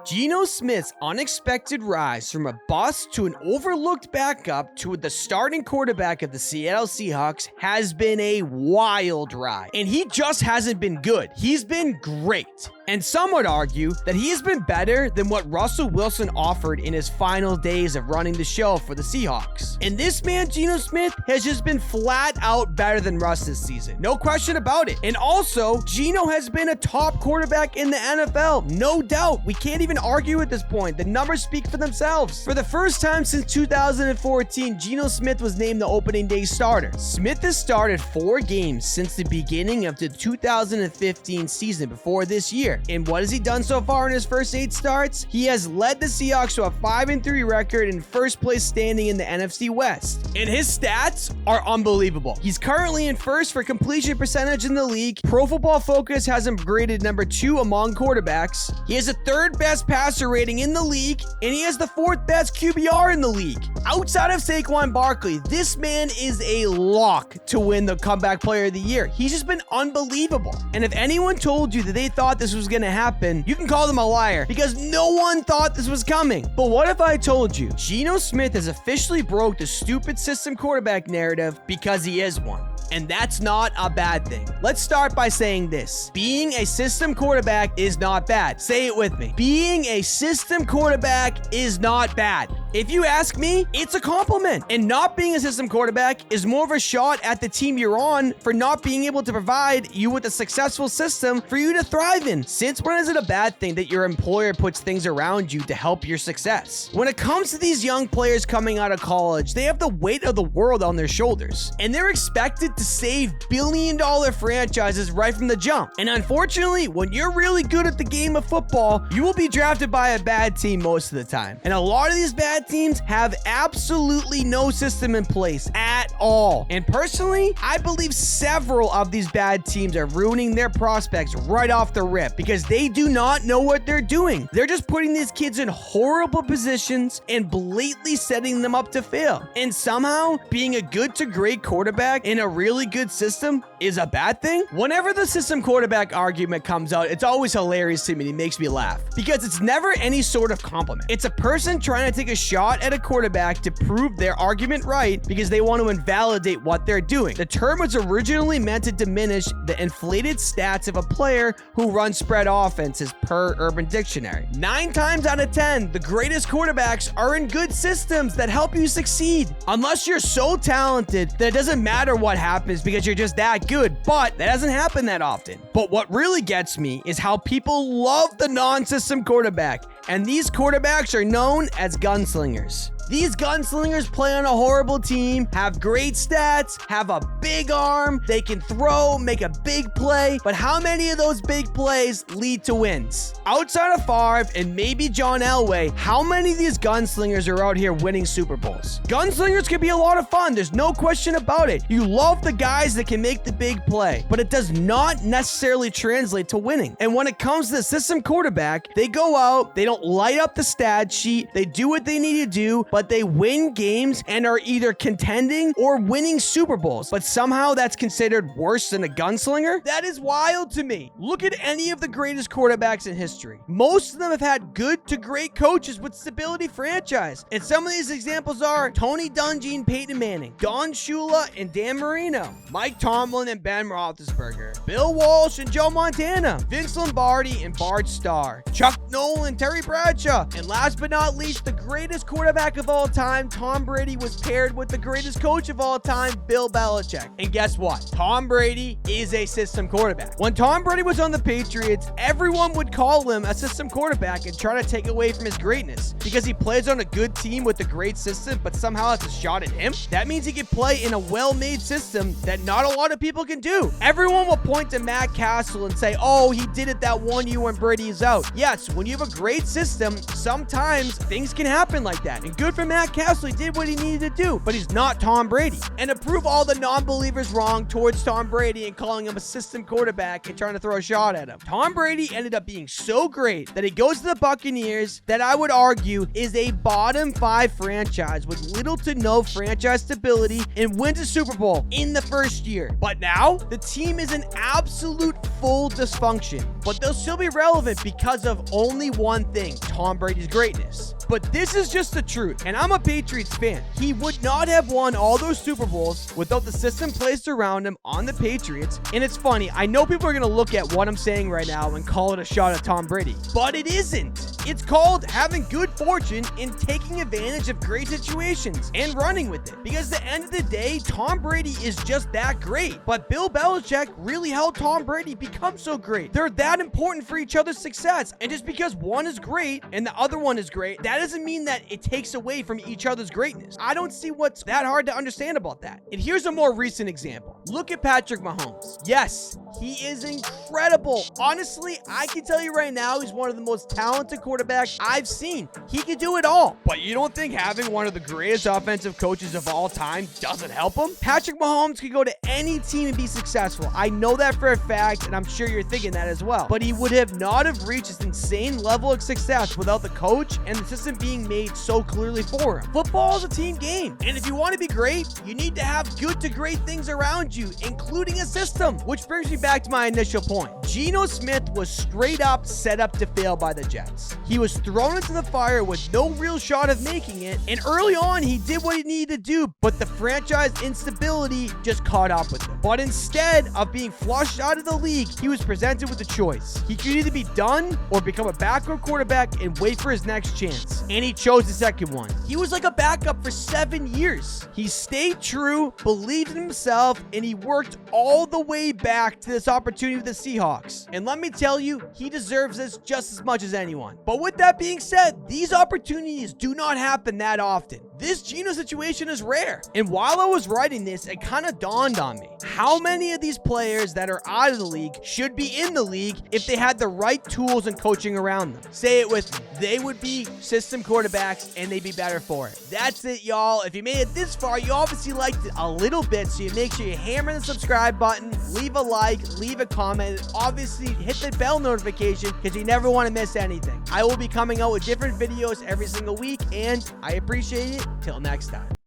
Geno Smith's unexpected rise from a bust to an overlooked backup to the starting quarterback of the Seattle Seahawks has been a wild ride. And he just hasn't been good. He's been great. And some would argue that he has been better than what Russell Wilson offered in his final days of running the show for the Seahawks. And this man, Geno Smith, has just been flat out better than Russ this season. No question about it. And also, Geno has been a top quarterback in the NFL. No doubt. We can't even argue at this point. The numbers speak for themselves. For the first time since 2014, Geno Smith was named the opening day starter. Smith has started 4 games since the beginning of the 2015 season before this year. And what has he done so far in his first 8 starts? He has led the Seahawks to a 5-3 record and first place standing in the NFC West. And his stats are unbelievable. He's currently in first for completion percentage in the league. Pro Football Focus has him graded number 2 among quarterbacks. He has the 3rd best passer rating in the league, and he has the 4th best QBR in the league. Outside of Saquon Barkley, this man is a lock to win the Comeback Player of the Year. He's just been unbelievable. And if anyone told you that they thought this was going to happen, you can call them a liar, because no one thought this was coming. But what if I told you Geno Smith has officially broke the stupid system quarterback narrative because he is one? And that's not a bad thing. Let's start by saying this. Being a system quarterback is not bad. Say it with me. Being a system quarterback is not bad. If you ask me, it's a compliment. And not being a system quarterback is more of a shot at the team you're on for not being able to provide you with a successful system for you to thrive in. Since when is it a bad thing that your employer puts things around you to help your success? When it comes to these young players coming out of college, they have the weight of the world on their shoulders. And they're expected to save billion-dollar franchises right from the jump. And unfortunately, when you're really good at the game of football, you will be drafted by a bad team most of the time. And a lot of these bad teams have absolutely no system in place at all. And personally, I believe several of these bad teams are ruining their prospects right off the rip because they do not know what they're doing. They're just putting these kids in horrible positions and blatantly setting them up to fail. And somehow, being a good to great quarterback in a really good system is a bad thing? Whenever the system quarterback argument comes out, it's always hilarious to me. It makes me laugh because it's never any sort of compliment. It's a person trying to take a shot at a quarterback to prove their argument right because they want to invalidate what they're doing. The term was originally meant to diminish the inflated stats of a player who runs spread offenses per Urban Dictionary. 9 times out of 10, the greatest quarterbacks are in good systems that help you succeed. Unless you're so talented that it doesn't matter what happens because you're just that good, but that doesn't happen that often. But what really gets me is how people love the non-system quarterback, and these quarterbacks are known as gunslingers. These gunslingers play on a horrible team, have great stats, have a big arm, they can throw, make a big play, but how many of those big plays lead to wins? Outside of Favre and maybe John Elway, how many of these gunslingers are out here winning Super Bowls? Gunslingers can be a lot of fun, there's no question about it. You love the guys that can make the big play, but it does not necessarily translate to winning. And when it comes to the system quarterback, they go out, they don't light up the stat sheet, they do what they need to do, but they win games and are either contending or winning Super Bowls. But somehow that's considered worse than a gunslinger? That is wild to me. Look at any of the greatest quarterbacks in history. Most of them have had good to great coaches with stability franchise. And some of these examples are Tony Dungy and Peyton Manning, Don Shula and Dan Marino, Mike Tomlin and Ben Roethlisberger, Bill Walsh and Joe Montana, Vince Lombardi and Bart Starr, Chuck Nolan and Terry Bradshaw, and last but not least, the greatest quarterback of all time, Tom Brady, was paired with the greatest coach of all time, Bill Belichick. And guess what? Tom Brady is a system quarterback. When Tom Brady was on the Patriots, everyone would call him a system quarterback and try to take away from his greatness because he plays on a good team with a great system, but somehow has a shot at him. That means he can play in a well-made system that not a lot of people can do. Everyone will point to Matt Castle and say, oh, he did it that one year when Brady is out. Yes, when you have a great system, sometimes things can happen like that. And good for Matt Castle, he did what he needed to do, but he's not Tom Brady. And to prove all the non-believers wrong towards Tom Brady and calling him a system quarterback and trying to throw a shot at him, Tom Brady ended up being so great that he goes to the Buccaneers, that I would argue is a bottom 5 franchise with little to no franchise stability, and wins a Super Bowl in the first year. But now, the team is an absolute full dysfunction, but they'll still be relevant because of only one thing: Tom Brady's greatness. But this is just the truth, and I'm a Patriots fan. He would not have won all those Super Bowls without the system placed around him on the Patriots. And it's funny, I know people are going to look at what I'm saying right now and call it a shot at Tom Brady, but it isn't. It's called having good fortune and taking advantage of great situations and running with it. Because at the end of the day, Tom Brady is just that great. But Bill Belichick really helped Tom Brady become so great. They're that important for each other's success. And just because one is great and the other one is great, that doesn't mean that it takes away from each other's greatness. I don't see what's that hard to understand about that. And here's a more recent example. Look at Patrick Mahomes. Yes, he is incredible. Honestly, I can tell you right now, he's one of the most talented quarterbacks I've seen. He can do it all. But you don't think having one of the greatest offensive coaches of all time doesn't help him? Patrick Mahomes can go to any team and be successful. I know that for a fact, and I'm sure you're thinking that as well. But he would have not have reached this insane level of success without the coach and the system being made so clearly for him. Football is a team game, and if you want to be great, you need to have good to great things around you, including a system. Which brings me back to my initial point. Geno Smith was straight up set up to fail by the Jets. He was thrown into the fire with no real shot of making it, and early on he did what he needed to do, but the franchise instability just caught up with him. But instead of being flushed out of the league, he was presented with a choice. He could either be done or become a backup quarterback and wait for his next chance. And he chose the second one. He was like a backup for 7 years. He stayed true, believed in himself, and he worked all the way back to this opportunity with the Seahawks. And let me tell you, he deserves this just as much as anyone. But with that being said, these opportunities do not happen that often. This Geno situation is rare. And while I was writing this, it kind of dawned on me. How many of these players that are out of the league should be in the league if they had the right tools and coaching around them? Say it with me. They would be system quarterbacks and they'd be better for it. That's it, y'all. If you made it this far, you obviously liked it a little bit, so you make sure you hammer the subscribe button, leave a like, leave a comment, and obviously hit the bell notification because you never want to miss anything. I will be coming out with different videos every single week, and I appreciate it. Till next time.